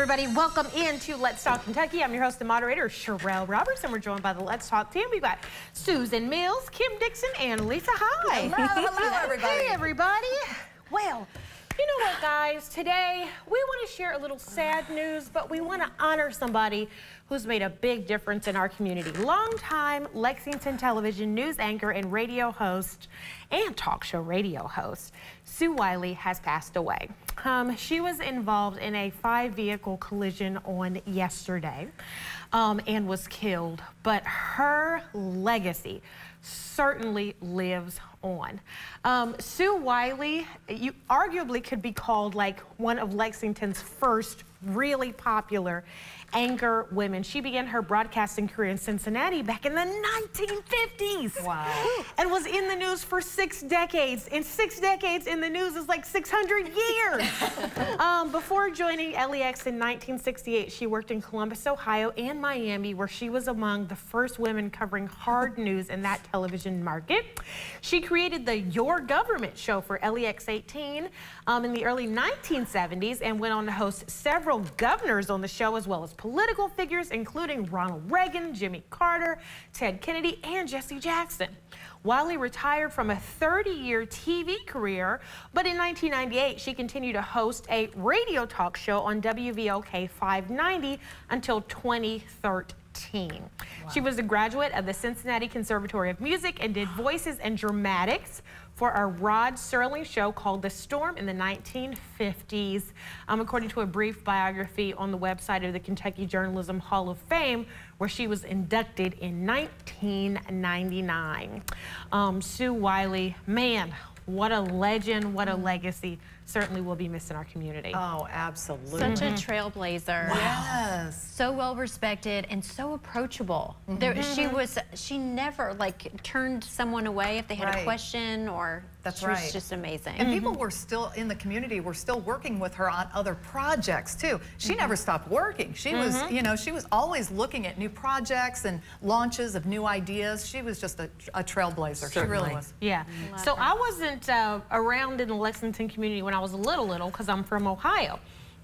everybody. Welcome into Let's Talk Kentucky. I'm your host and moderator, Sherelle Roberts, and we're joined by the Let's Talk team. We've got Susan Mills, Kim Dixon, and Lisa Hi. Hello, everybody. Hey, everybody. Well, you know what, guys? Today, we want to share a little sad news, but we want to honor somebody who's made a big difference in our community. Longtime Lexington television news anchor and radio host and talk show radio host, Sue Wiley, has passed away. She was involved in a 5-vehicle collision on yesterday and was killed, but her legacy certainly lives on. Sue Wiley, you arguably could be called like one of Lexington's first really popular anchor women. She began her broadcasting career in Cincinnati back in the 1950s. Wow. And was in the news for 6 decades. And 6 decades in the news is like 600 years. Before joining LEX in 1968, she worked in Columbus, Ohio and Miami, where she was among the first women covering hard news in that television market. She created the Your Government show for LEX 18 in the early 1970s and went on to host several governors on the show, as well as political figures, including Ronald Reagan, Jimmy Carter, Ted Kennedy, and Jesse Jackson. Wiley retired from a 30-year TV career, but in 1998, she continued to host a radio talk show on WVOK 590 until 2013. Wow. She was a graduate of the Cincinnati Conservatory of Music and did voices and dramatics for a Rod Serling show called The Storm in the 1950s, according to a brief biography on the website of the Kentucky Journalism Hall of Fame, where she was inducted in 1999. Sue Wiley, man, what a legend, what a legacy. Certainly will be missed in our community. Oh, absolutely. Such a trailblazer. Wow. Yes. So well respected and so approachable. She never like turned someone away if they had a question, or she was just amazing. And people were still in the community, were still working with her on other projects too. She never stopped working. She was, you know, she was always looking at new projects and launches of new ideas. She was just a trailblazer. Certainly. She really was. Yeah. So I wasn't around in the Lexington community when I was little, because I'm from Ohio.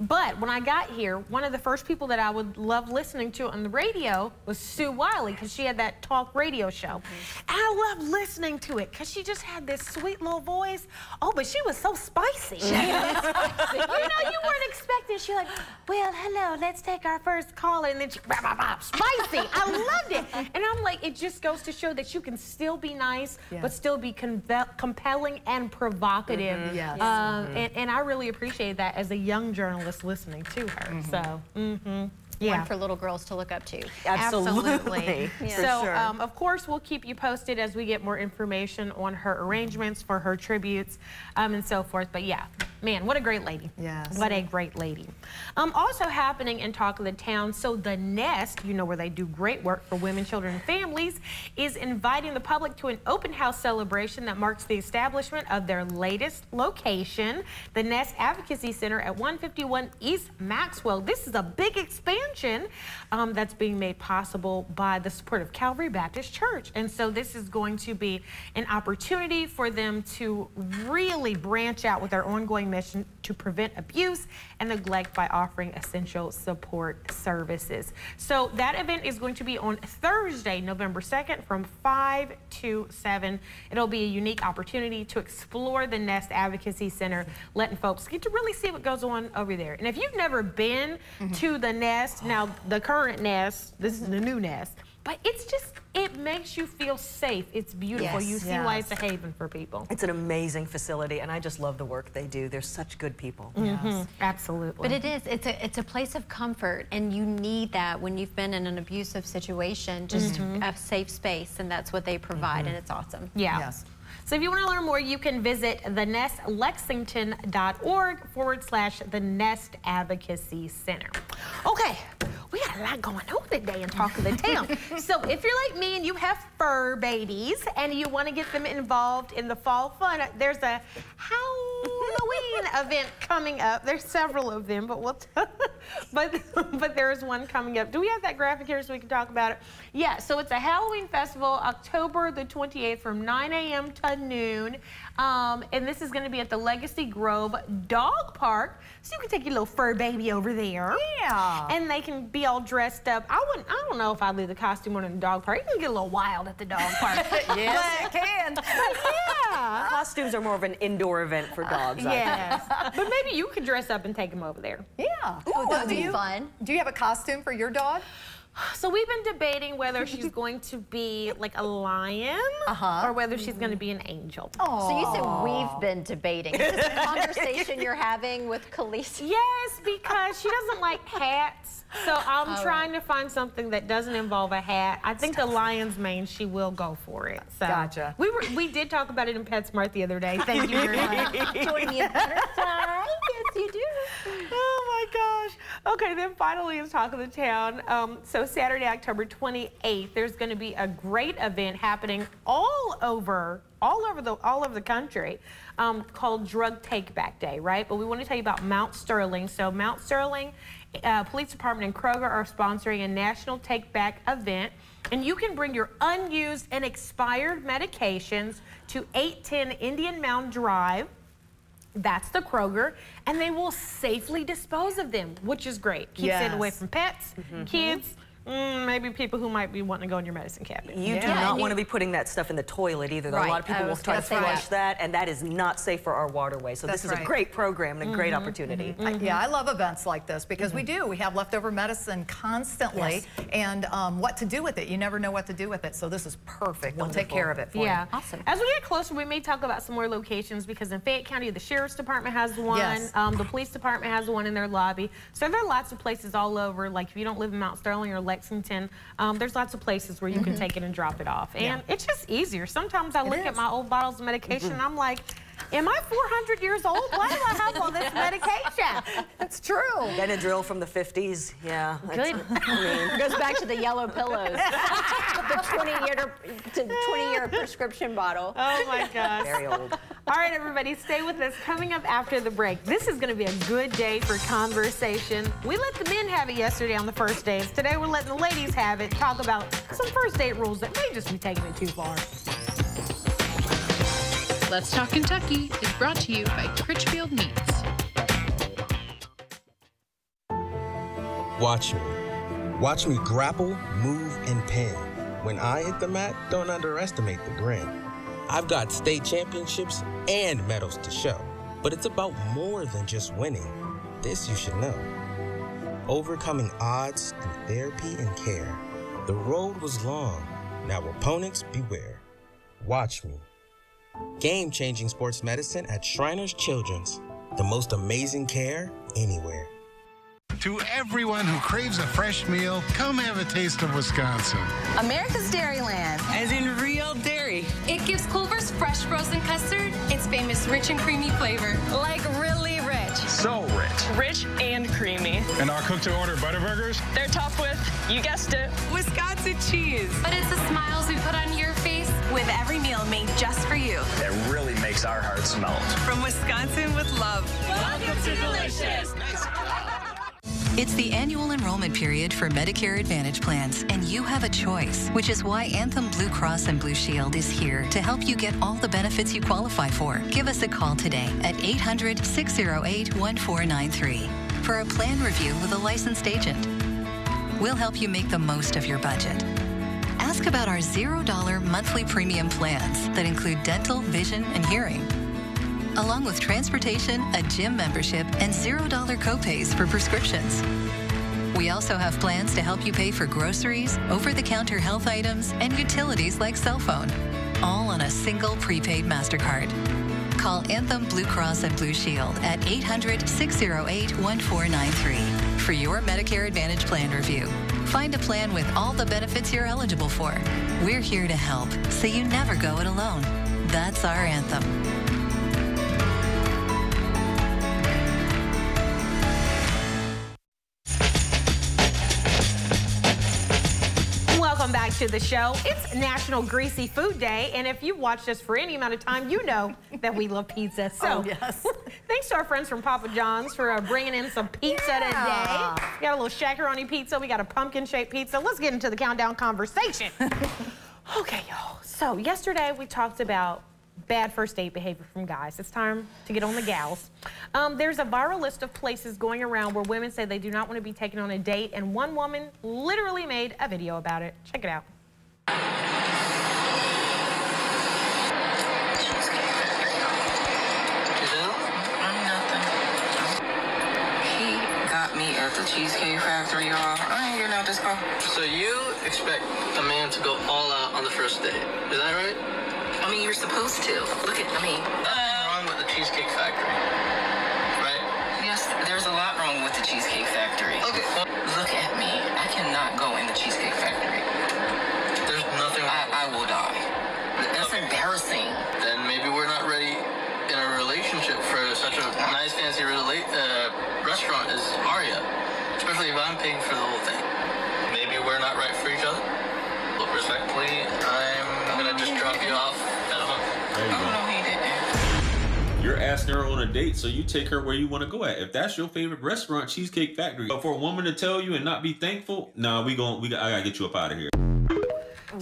But when I got here, one of the first people that I would love listening to on the radio was Sue Wiley, because she had that talk radio show. And I loved listening to it because she just had this sweet little voice. Oh, but she was so spicy. You know, you weren't expecting. She like, well, hello, let's take our first caller. And then she, bah, bah, bah, spicy. I loved it. And I'm like, it just goes to show that you can still be nice, but still be compelling and provocative. And I really appreciate that as a young journalist listening to her. So, One for little girls to look up to. Absolutely. So, sure. of course, we'll keep you posted as we get more information on her arrangements for her tributes and so forth. But yeah, man, what a great lady. Yes. What a great lady. Also happening in Talk of the Town, so The Nest, you know, where they do great work for women, children, and families, is inviting the public to an open house celebration that marks the establishment of their latest location, the Nest Advocacy Center at 151 East Maxwell. This is a big expansion that's being made possible by the support of Calvary Baptist Church. And so this is going to be an opportunity for them to really branch out with their ongoing mission to prevent abuse and neglect by offering essential support services. So that event is going to be on Thursday, November 2nd from 5 to 7. It'll be a unique opportunity to explore the Nest Advocacy Center, letting folks get to really see what goes on over there. And if you've never been to the Nest, now the current Nest, this is the new Nest, but it's just, it makes you feel safe. It's beautiful. You see why it's a haven for people. It's an amazing facility, and I just love the work they do. They're such good people. Absolutely. But it's a place of comfort, and you need that when you've been in an abusive situation, just a safe space, and that's what they provide, and it's awesome. Yes. So if you want to learn more, you can visit thenestlexington.org/the Nest Advocacy Center. Okay, we got a lot going on today in Talk of the Town. So if you're like me and you have fur babies and you want to get them involved in the fall fun, there's a Halloween event coming up. There's several of them, but we'll but there's one coming up. Do we have that graphic here so we can talk about it? Yeah, so it's a Halloween festival, October the 28th from 9 a.m. to noon. And this is going to be at the Legacy Grove Dog Park. So you can take your little fur baby over there. Yeah. And they can be all dressed up. I don't know if I'd leave the costume on in the dog park. You can get a little wild at the dog park. Yes, it can. Yeah. Costumes are more of an indoor event for dogs. Yes. But maybe you could dress up and take them over there. Yeah. Ooh, that would be fun. Do you have a costume for your dog? So we've been debating whether she's going to be like a lion or whether she's going to be an angel. So you said we've been debating. Is this a conversation you're having with Khaleesi? Yes, because she doesn't like hats. So I'm trying to find something that doesn't involve a hat. I think the lion's mane, she will go for it. So Gotcha. We did talk about it in PetSmart the other day. Thank you very much. Join me at dinner time. Yes, you do. Oh my gosh. Okay, then finally is Talk of the Town. So Saturday, October 28th, there's going to be a great event happening all over the country called Drug Take Back Day, right? But we want to tell you about Mount Sterling. So Mount Sterling Police Department and Kroger are sponsoring a national take back event, and you can bring your unused and expired medications to 810 Indian Mound Drive. That's the Kroger, and they will safely dispose of them, which is great. Keeps it away from pets, kids, maybe people who might be wanting to go in your medicine cabinet. You do not want to be putting that stuff in the toilet either. Right. A lot of people will try to flush that, and that is not safe for our waterway. So this is a great program and a great opportunity. Yeah, I love events like this because we have leftover medicine constantly, and what to do with it. You never know what to do with it, so this is perfect. We'll take care of it for you. Awesome. As we get closer, we may talk about some more locations because in Fayette County, the Sheriff's Department has one, the Police Department has one in their lobby. So there are lots of places all over, like if you don't live in Mount Sterling or Lexington, there's lots of places where you can take it and drop it off. And it's just easier. Sometimes I look at my old bottles of medication and I'm like, am I 400 years old? Why do I have all this medication? That's true. Benadryl from the 50s, yeah. Good. It goes back to the yellow pillows. The 20-year prescription bottle. Oh my gosh. Very old. All right, everybody, stay with us. Coming up after the break, this is going to be a good day for conversation. We let the men have it yesterday on the first dates. Today, we're letting the ladies have it. Talk about some first date rules that may just be taking it too far. Let's Talk Kentucky is brought to you by Critchfield Meats. Watch me. Watch me grapple, move, and pin. When I hit the mat, don't underestimate the grin. I've got state championships and medals to show, but it's about more than just winning. This you should know. Overcoming odds through therapy and care. The road was long. Now opponents beware. Watch me. Game-changing sports medicine at Shriners Children's. The most amazing care anywhere. To everyone who craves a fresh meal, come have a taste of Wisconsin. America's Dairyland. As in real dairy. It gives Culver's fresh frozen custard its famous rich and creamy flavor. Like really rich. So rich. Rich and creamy. And our cook-to-order Butterburgers? They're topped with, you guessed it, Wisconsin cheese. but it's the smiles we put on your face with every meal made just for you. That really makes our hearts melt. From Wisconsin with love. Welcome to Delicious. It's the annual enrollment period for Medicare Advantage plans, and you have a choice, which is why Anthem Blue Cross and Blue Shield is here to help you get all the benefits you qualify for. Give us a call today at 800-608-1493 for a plan review with a licensed agent. We'll help you make the most of your budget. Ask about our $0 monthly premium plans that include dental, vision, and hearing, along with transportation, a gym membership, and $0 copays for prescriptions. We also have plans to help you pay for groceries, over-the-counter health items, and utilities like cell phone, all on a single prepaid MasterCard. Call Anthem Blue Cross and Blue Shield at 800-608-1493 for your Medicare Advantage plan review. Find a plan with all the benefits you're eligible for. We're here to help, so you never go it alone. That's our anthem. Welcome Welcome back to the show. It's National Greasy Food Day, and if you've watched us for any amount of time, you know that we love pizza. So, yes. Thanks to our friends from Papa John's for bringing in some pizza today. We got a little shakaroni pizza. We got a pumpkin-shaped pizza. Let's get into the countdown conversation. Okay, y'all. So, yesterday we talked about bad first date behavior from guys. It's time to get on the gals. There's a viral list of places going around where women say they do not want to be taken on a date, and one woman literally made a video about it. Check it out. He got me at the Cheesecake Factory, y'all. I ain't getting out this car. So you expect a man to go all out on the first date, is that right? I mean, you're supposed to. Look at, I mean. Nothing wrong with the Cheesecake Factory, right? Yes, there's a lot wrong with the Cheesecake Factory. Okay. Look at me. I cannot go in the Cheesecake Factory. There's nothing wrong. I will die. That's embarrassing. Then maybe we're not ready in a relationship for such a nice, fancy restaurant as Aria. Especially if I'm paying for the whole thing. Maybe we're not right for each other. But respectfully, I'm gonna just drop you off at home. There you go. No, he didn't. You're asking her on a date, so you take her where you want to go at. If that's your favorite restaurant, Cheesecake Factory. But for a woman to tell you and not be thankful, nah, I gotta get you up out of here.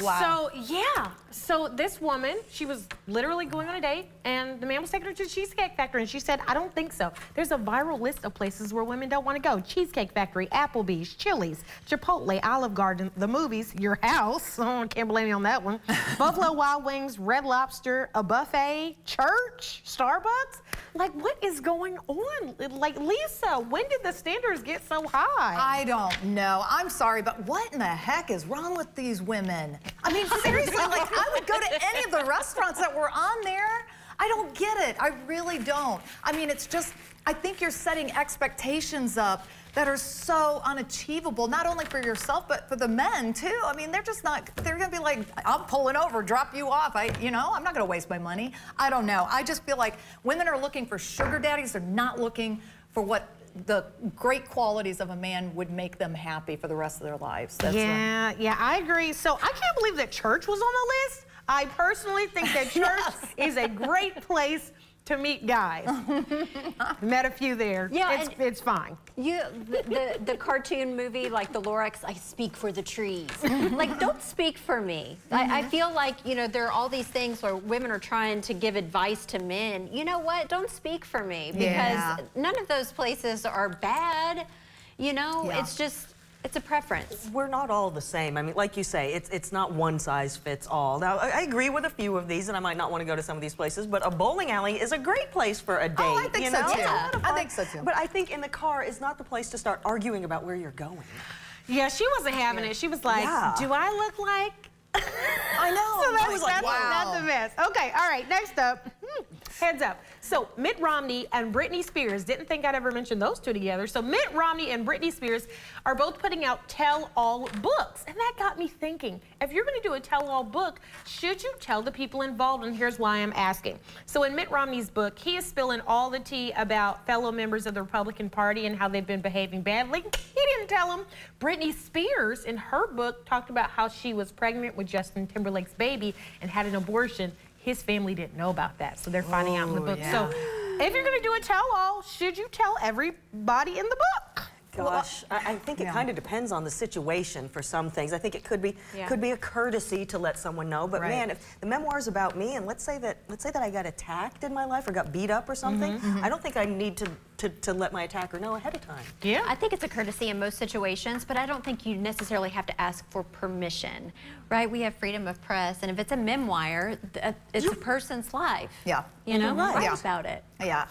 Wow. So, yeah. So this woman, she was literally going on a date, and the man was taking her to the Cheesecake Factory, and she said, I don't think so. There's a viral list of places where women don't want to go. Cheesecake Factory, Applebee's, Chili's, Chipotle, Olive Garden, the movies, your house. Oh, I can't blame you on that one. Buffalo Wild Wings, Red Lobster, a buffet, church, Starbucks. Like, what is going on? Like, Lisa, when did the standards get so high? I don't know. I'm sorry, but what in the heck is wrong with these women? I mean, seriously, like, I would go to any of the restaurants that were on there. I don't get it. I really don't. I mean, it's just, I think you're setting expectations up that are so unachievable, not only for yourself, but for the men, too. I mean, they're just not, they're gonna be like, I'm pulling over, drop you off. I'm not gonna waste my money. I don't know. I just feel like women are looking for sugar daddies. They're not looking for what the great qualities of a man would make them happy for the rest of their lives. That's yeah, I agree. So I can't believe that church was on the list. I personally think that church is a great place to meet guys. Met a few there. Yeah, it's fine. The cartoon movie, like the Lorax, I speak for the trees. Like, don't speak for me. I feel like, there are all these things where women are trying to give advice to men. You know what? Don't speak for me, because none of those places are bad. It's just, it's a preference. We're not all the same. I mean, like you say, it's not one size fits all. Now, I agree with a few of these, and I might not want to go to some of these places, but a bowling alley is a great place for a date. Oh, I think so, too. Yeah. I think so, too. But I think in the car is not the place to start arguing about where you're going. Yeah, she wasn't having it. She was like, do I look like... I know. So I was like, wow. That's a mess. Okay, all right, next up. Heads up. So Mitt Romney and Britney Spears, didn't think I'd ever mention those two together. So Mitt Romney and Britney Spears are both putting out tell-all books. And that got me thinking, if you're gonna do a tell-all book, should you tell the people involved? And here's why I'm asking. So in Mitt Romney's book, he is spilling all the tea about fellow members of the Republican Party and how they've been behaving badly. He didn't tell them. Britney Spears, in her book, talked about how she was pregnant with Justin Timberlake's baby and had an abortion. His family didn't know about that, so they're finding out in the book. So if you're gonna do a tell-all, should you tell everybody in the book? Gosh, I think it kind of depends on the situation for some things. I think it could be a courtesy to let someone know. But man, if the memoir's about me, and let's say that I got attacked in my life or got beat up or something, I don't think I need to let my attacker know ahead of time. Yeah, I think it's a courtesy in most situations, but I don't think you necessarily have to ask for permission, right? We have freedom of press, and if it's a memoir, it's a person's life. Yeah, write about it. Yeah,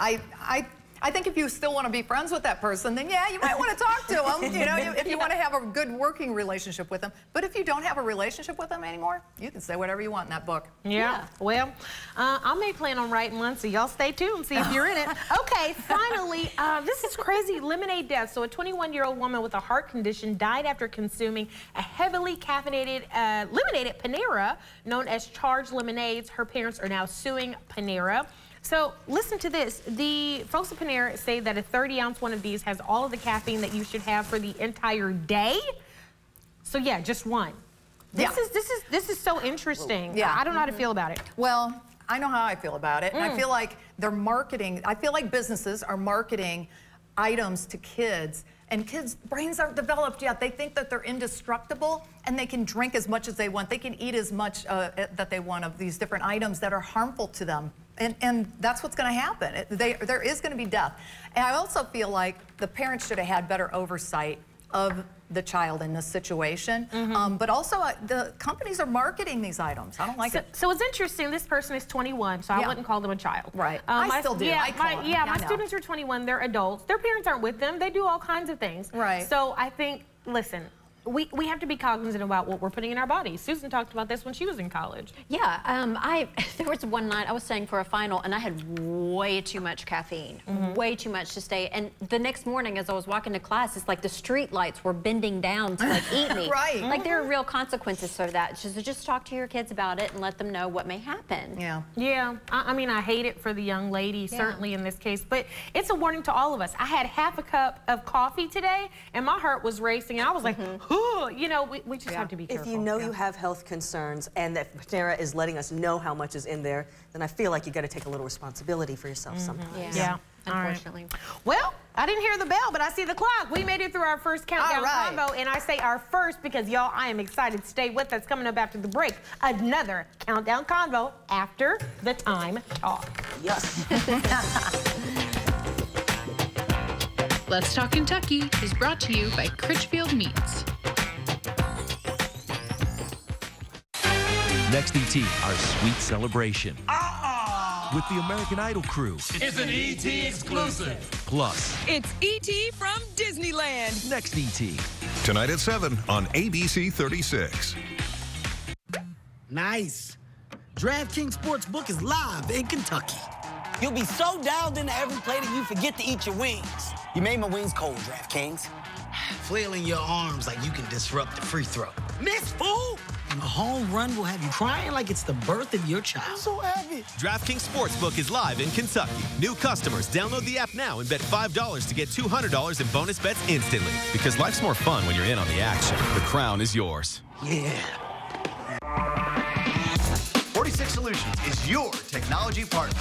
I think if you still want to be friends with that person, then yeah, you might want to talk to them, if you want to have a good working relationship with them. But if you don't have a relationship with them anymore, you can say whatever you want in that book. Yeah. Well, I may plan on writing one, so y'all stay tuned and see if you're in it. Okay, finally, this is crazy. Lemonade death. So a 21-year-old woman with a heart condition died after consuming a heavily caffeinated lemonade at Panera, known as Charged Lemonades. Her parents are now suing Panera. So listen to this. The folks at Panera say that a 30-ounce one of these has all of the caffeine that you should have for the entire day. So yeah, just one. This is so interesting. Yeah. I don't know how to feel about it. Well, I know how I feel about it. And I feel like they're marketing, I feel like businesses are marketing items to kids, and kids' brains aren't developed yet. They think that they're indestructible and they can drink as much as they want. They can eat as much that they want of these different items that are harmful to them. And that's what's going to happen. There is going to be death. And I also feel like the parents should have had better oversight of the child in this situation. But also, the companies are marketing these items. I don't like it. So it's interesting. This person is 21, so I wouldn't call them a child. Right. I still do. Yeah, my students are 21. They're adults. Their parents aren't with them. They do all kinds of things. Right. So I think, listen, we have to be cognizant about what we're putting in our bodies. Susan talked about this when she was in college. Yeah, there was one night I was studying for a final and I had way too much caffeine, way too much to stay. And the next morning as I was walking to class, it's like the street lights were bending down to like eat me. Right. Like there are real consequences for that. So just talk to your kids about it and let them know what may happen. Yeah. Yeah, I mean, I hate it for the young lady, certainly in this case, but it's a warning to all of us. I had half a cup of coffee today and my heart was racing and I was like, you know, we just have to be careful. If you know you have health concerns and that Panera is letting us know how much is in there, then I feel like you got to take a little responsibility for yourself sometimes. Yeah. Unfortunately. Right. Well, I didn't hear the bell, but I see the clock. We made it through our first countdown combo, and I say our first because, y'all, I am excited to stay with us. Coming up after the break, another countdown convo after the time talk. Yes. Let's Talk Kentucky is brought to you by Critchfield Meats. Next ET, our sweet celebration. With the American Idol crew. It's an ET exclusive. Plus, it's ET from Disneyland. Next ET. Tonight at 7 on ABC 36. Nice. DraftKings Sportsbook is live in Kentucky. You'll be so dialed into every play that you forget to eat your wings. You made my wings cold, DraftKings. Flailing your arms like you can disrupt the free throw. Miss, fool! A home run will have you crying like it's the birth of your child. I'm so happy. DraftKings Sportsbook is live in Kentucky. New customers, download the app now and bet $5 to get $200 in bonus bets instantly. Because life's more fun when you're in on the action. The crown is yours. Yeah. 46 Solutions is your technology partner.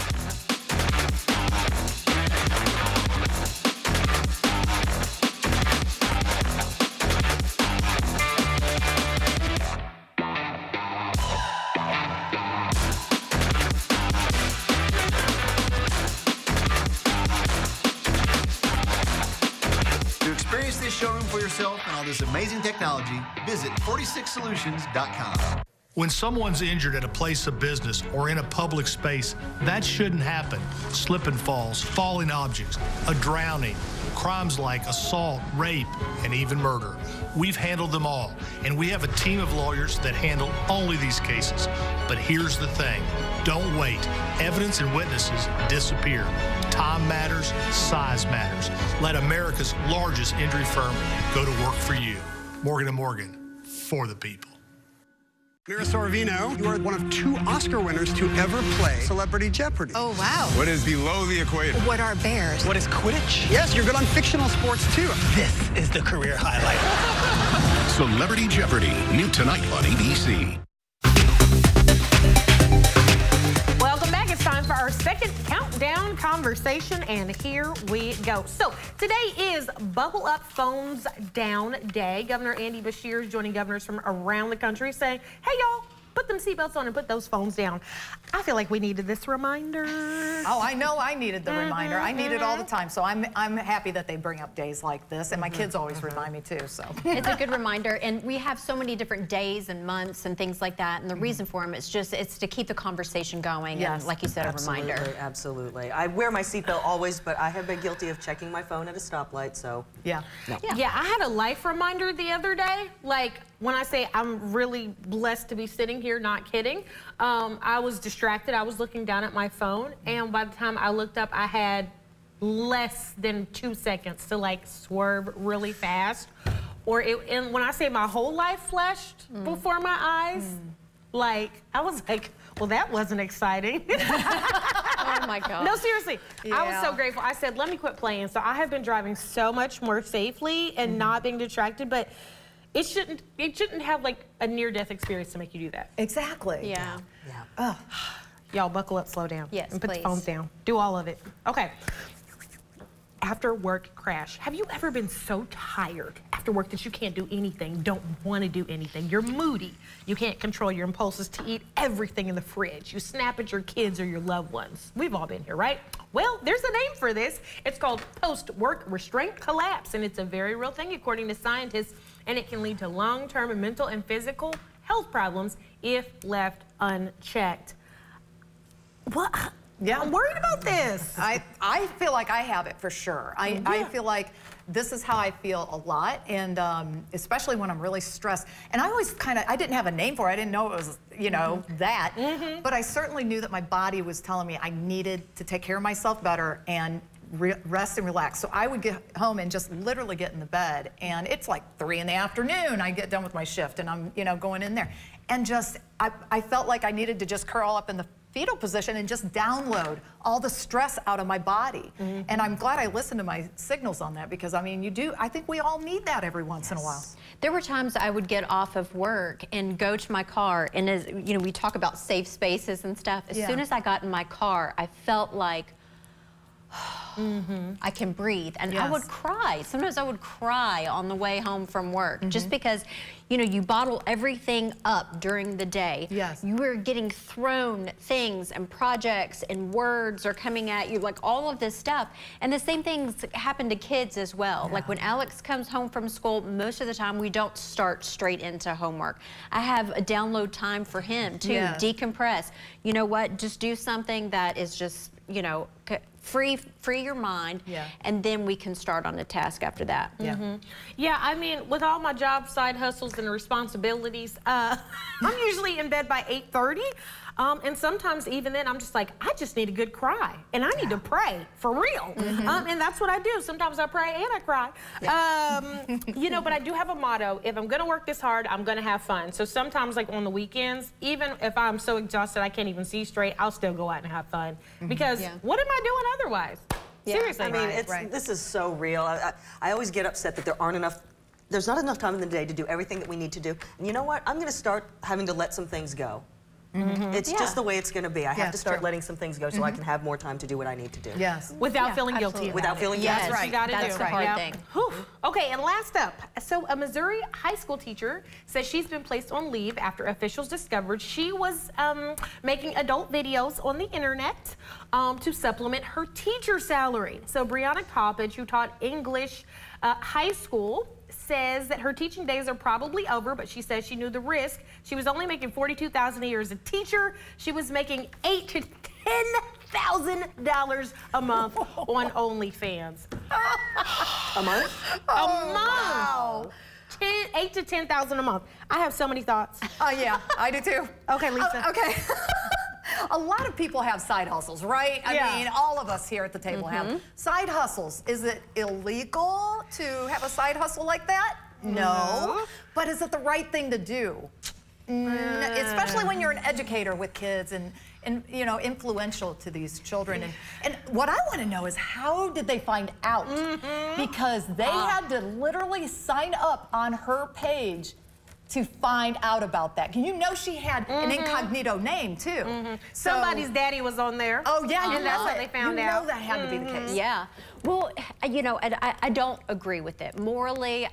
Experience this showroom for yourself and all this amazing technology. Visit 46solutions.com. When someone's injured at a place of business or in a public space, that shouldn't happen. Slip and falls, falling objects, a drowning, crimes like assault, rape, and even murder. We've handled them all, and we have a team of lawyers that handle only these cases. But here's the thing, don't wait. Evidence and witnesses disappear. Time matters, size matters. Let America's largest injury firm go to work for you. Morgan & Morgan, for the people. Mira Sorvino, you are one of 2 Oscar winners to ever play Celebrity Jeopardy. Oh, wow. What is below the equator? What are bears? What is Quidditch? Yes, you're good on fictional sports, too. This is the career highlight. Celebrity Jeopardy, new tonight on ABC. Welcome back. It's time for our second countdown conversation, and here we go. So today is Buckle Up Phones Down Day. Governor Andy Beshear is joining governors from around the country saying, hey, y'all, put them seatbelts on and put those phones down. I feel like we needed this reminder. Oh, I know I needed the reminder. I need it all the time. So I'm happy that they bring up days like this, and my kids always remind me too. So it's a good reminder, and we have so many different days and months and things like that. And the reason for them is just it's to keep the conversation going. Yes, and like you said, absolutely, a reminder. Absolutely. I wear my seatbelt always, but I have been guilty of checking my phone at a stoplight. So yeah. No. Yeah, I had a life reminder the other day. Like when I say I'm really blessed to be sitting here, not kidding. I was distracted. I was looking down at my phone, and by the time I looked up, I had less than 2 seconds to like swerve really fast. And when I say my whole life flashed before my eyes, like I was like, well, that wasn't exciting. Oh my God. No, seriously. I was so grateful. I said, let me quit playing. So I have been driving so much more safely and not being distracted, but it shouldn't have like a near-death experience to make you do that. Exactly. Yeah. Oh. Y'all buckle up, slow down. Yes, and put please. the phones down. Do all of it. Okay. After work crash. Have you ever been so tired after work that you can't do anything, don't want to do anything? You're moody. You can't control your impulses to eat everything in the fridge. You snap at your kids or your loved ones. We've all been here, right? Well, there's a name for this. It's called post-work restraint collapse, and it's a very real thing according to scientists, and it can lead to long-term mental and physical health problems if left unchecked. What? Yeah, I'm worried about this. I feel like I have it for sure. I feel like this is how I feel a lot, and especially when I'm really stressed. And I always I didn't have a name for it. I didn't know it was, you know, that. But I certainly knew that my body was telling me I needed to take care of myself better and rest and relax. So I would get home and just literally get in the bed, and it's like 3 in the afternoon. I get done with my shift, and I'm, you know, going in there, and just I felt like I needed to just curl up in the fetal position and just download all the stress out of my body. And I'm glad I listened to my signals on that, because I mean, I think we all need that every once in a while. There were times I would get off of work and go to my car, and as you know, we talk about safe spaces and stuff. As soon as I got in my car, I felt like I can breathe, and I would cry. Sometimes I would cry on the way home from work, just because, you know, you bottle everything up during the day. You are getting thrown things and projects and words are coming at you, like all of this stuff. And the same things happen to kids as well. Like when Alex comes home from school, most of the time we don't start straight into homework. I have a download time for him to decompress. You know what? Just do something that is just, you know, free your mind, and then we can start on a task after that. Yeah, I mean, with all my job, side hustles, and responsibilities, I'm usually in bed by 8:30. And sometimes even then, I'm just like, I just need a good cry, and I need to pray for real. And that's what I do. Sometimes I pray and I cry. You know, but I do have a motto: if I'm gonna work this hard, I'm gonna have fun. So sometimes, like on the weekends, even if I'm so exhausted I can't even see straight, I'll still go out and have fun. Because what am I doing otherwise? Seriously. I mean, this is so real. I always get upset that there's not enough time in the day to do everything that we need to do. And you know what? I'm gonna start having to let some things go. It's just the way it's going to be. I have to start letting some things go so I can have more time to do what I need to do. Without feeling guilty. Without feeling guilty. That's right. You got to do. That's the hard thing. Okay, and last up. So a Missouri high school teacher says she's been placed on leave after officials discovered she was making adult videos on the internet to supplement her teacher salary. So Brianna Coppage, who taught English high school, says that her teaching days are probably over, but she says she knew the risk. She was only making $42,000 a year as a teacher. She was making $8,000 to $10,000 a month on OnlyFans. A month? A month. Wow. $8,000 to $10,000 a month. I have so many thoughts. Yeah, I do too. Okay, Lisa. Okay. A lot of people have side hustles, right? I mean, all of us here at the table have side hustles. Is it illegal to have a side hustle like that? No. But is it the right thing to do? Especially when you're an educator with kids and you know, influential to these children. And what I want to know is, how did they find out? Because they had to literally sign up on her page to find out about that. You know, she had an incognito name too. So, somebody's daddy was on there. Oh yeah, and that's what they found out. You know that had to be the case. Yeah. Well, you know, and I don't agree with it. Morally,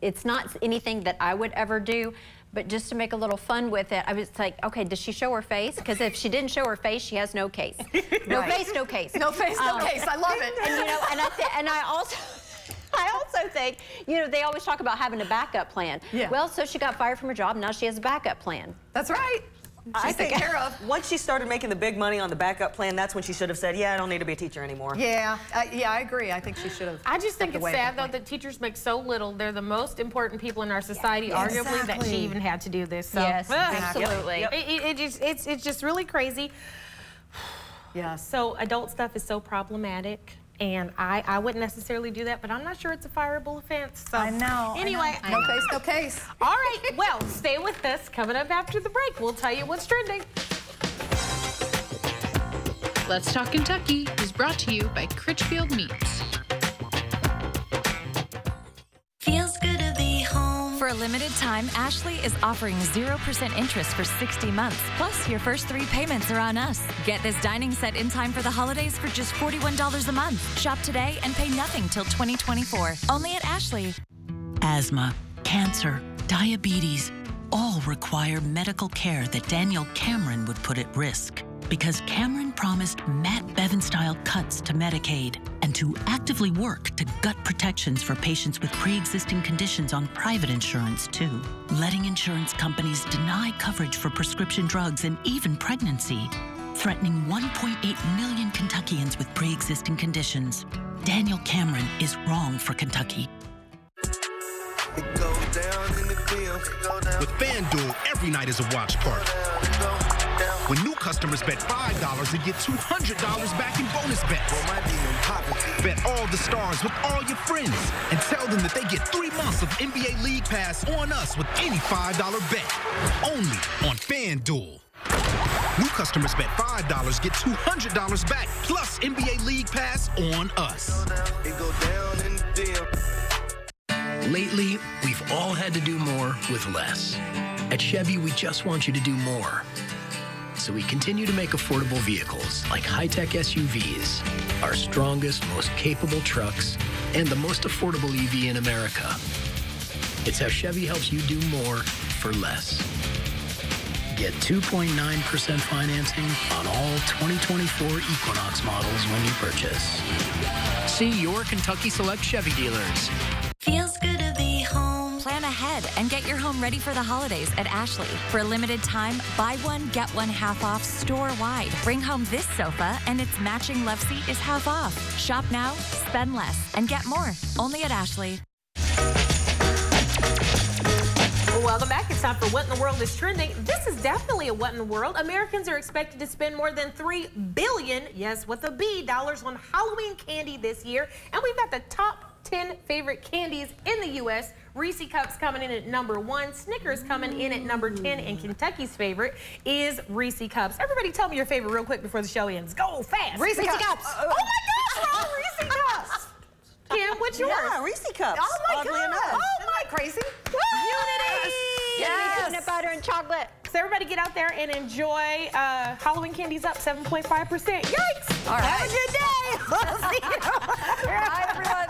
it's not anything that I would ever do. But just to make a little fun with it, I was like, okay, does she show her face? Because if she didn't show her face, she has no case. No face, no case. No face, no case. I love it. And you know, and I also think, you know, they always talk about having a backup plan. Well, so she got fired from her job, now she has a backup plan. That's right. She's taken care of. Once she started making the big money on the backup plan, that's when she should have said, yeah, I don't need to be a teacher anymore. Yeah, I agree. I think she should have. I just think it's sad, though, that teachers make so little. They're the most important people in our society, arguably, that she even had to do this. So. Yes, absolutely. It's just really crazy. So adult stuff is so problematic. And I wouldn't necessarily do that, but I'm not sure it's a fireable offense. So I know. Anyway, no face, no case. All right, well, stay with us. Coming up after the break, we'll tell you what's trending. Let's Talk Kentucky is brought to you by Critchfield Meats. Feels good to be home. For For a limited time, Ashley is offering 0% interest for 60 months. Plus, your first 3 payments are on us. Get this dining set in time for the holidays for just $41 a month. Shop today and pay nothing till 2024. Only at Ashley. Asthma, cancer, diabetes, all require medical care that Daniel Cameron would put at risk. Because Cameron promised Matt Bevin-style cuts to Medicaid and to actively work to gut protections for patients with pre-existing conditions on private insurance, too. Letting insurance companies deny coverage for prescription drugs and even pregnancy, threatening 1.8 million Kentuckians with pre-existing conditions. Daniel Cameron is wrong for Kentucky. With FanDuel, every night is a watch party. When new customers bet $5 and get $200 back in bonus bets. Bet all the stars with all your friends and tell them that they get 3 months of NBA League Pass on us with any $5 bet. Only on FanDuel. New customers bet $5, get $200 back, plus NBA League Pass on us. Lately, we've all had to do more with less. At Chevy, we just want you to do more. So we continue to make affordable vehicles like high-tech SUVs, our strongest, most capable trucks, and the most affordable EV in America. It's how Chevy helps you do more for less. Get 2.9% financing on all 2024 Equinox models when you purchase. See your Kentucky Select Chevy dealers. Feels good to be home. Plan ahead and get your home ready for the holidays at Ashley. For a limited time, buy one, get one half off store-wide. Bring home this sofa and its matching love seat is half off. Shop now, spend less, and get more. Only at Ashley. Welcome back. It's time for What in the World is Trending. This is definitely a What in the World. Americans are expected to spend more than $3 billion, yes, with a B, dollars on Halloween candy this year. And we've got the top 10 favorite candies in the U.S. Reese Cups coming in at number 1, Snickers coming in at number 10, and Kentucky's favorite is Reese Cups. Everybody tell me your favorite real quick before the show ends. Go fast. Reese Cups. Oh my gosh, Ron, Reese Cups. Kim, what's yours? Yeah, Reese Cups. Oh my Oddly God. enough. Oh my crazy. Unity. Yes. Peanut butter and chocolate. So everybody get out there and enjoy Halloween candies up 7.5%. Yikes. All right. Have a good day. We'll see you. Bye, everyone.